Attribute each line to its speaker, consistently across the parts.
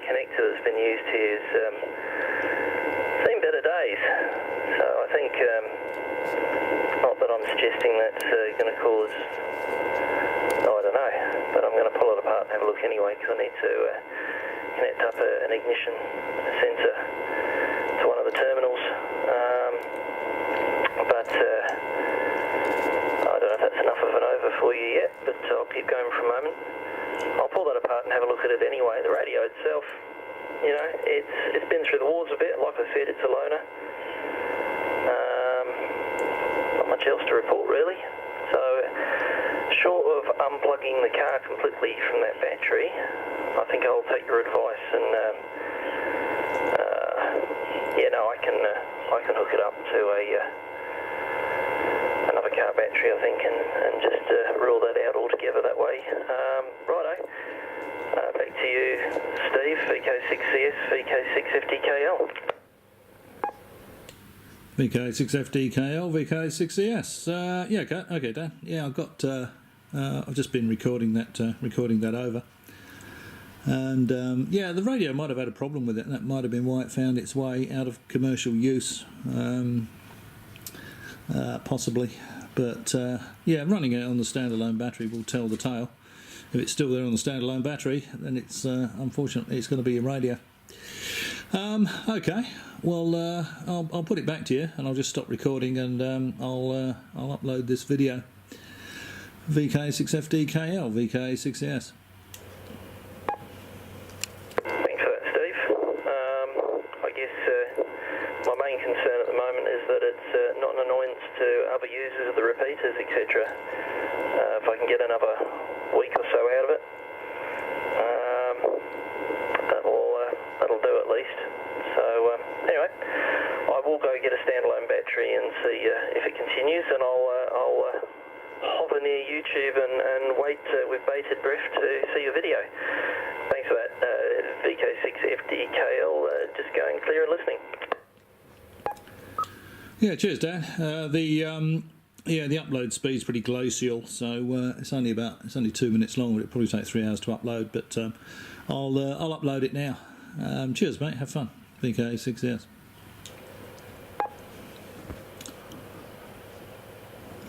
Speaker 1: connector that's been used here has seen better days. So I think, not that I'm suggesting that's going to cause, I don't know, but I'm going to pull it apart and have a look anyway, because I need to connect up an ignition sensor to one of the terminals. But I don't know if that's enough of an over for you yet, but I'll keep going for a moment. I'll pull that apart and have a look at it anyway. The radio itself, you know, it's been through the wars a bit. Like I said, it's a loner. Not much else to report really. So, short of unplugging the car completely from that battery, I think I'll take your advice and yeah, no, I can hook it up to another car battery, I think, and just rule that out altogether that way. Righto. Back to you, Steve. VK6CS, VK6FDKL.
Speaker 2: VK6FDKL, VK6CS. Yeah, okay, Dan. Yeah, I've just been recording that over, and yeah, the radio might have had a problem with it, and that might have been why it found its way out of commercial use, possibly. But yeah, running it on the standalone battery will tell the tale. If it's still there on the standalone battery, then it's unfortunately it's going to be a radio. Okay, well I'll put it back to you, and I'll just stop recording, and I'll upload this video. VK6FDKL, VK6S.
Speaker 1: Thanks for that, Steve. I guess my main concern at the moment is that it's not an annoyance to other users of the repeaters, etc. If I can get another week or so out of it, that'll do at least. So anyway, I will go get a standalone battery and see if it continues, and I'll hover near YouTube and wait with bated breath to see your video. Thanks for that, VK6FDKL, just going clear and listening.
Speaker 2: Yeah, cheers, Dan. The upload speed's pretty glacial, so it's only 2 minutes long, but it'll probably take 3 hours to upload. But I'll upload it now. Cheers, mate. Have fun. VK6S.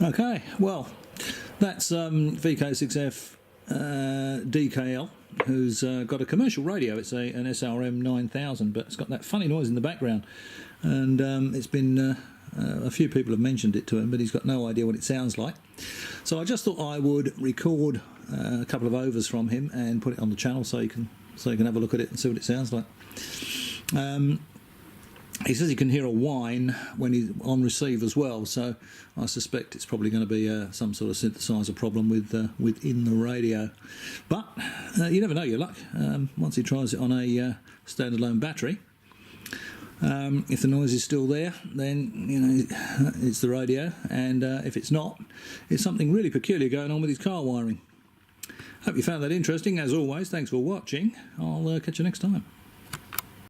Speaker 2: Okay, well, that's VK6FDKL, who's got a commercial radio. It's an SRM 9000, but it's got that funny noise in the background, and it's been a few people have mentioned it to him, but he's got no idea what it sounds like. So I just thought I would record a couple of overs from him and put it on the channel so you can have a look at it and see what it sounds like. He says he can hear a whine when he's on receive as well, so I suspect it's probably going to be some sort of synthesizer problem within the radio. But you never know your luck. Once he tries it on a standalone battery, if the noise is still there, then you know it's the radio, and if it's not, it's something really peculiar going on with his car wiring. Hope you found that interesting. As always, thanks for watching. I'll catch you next time.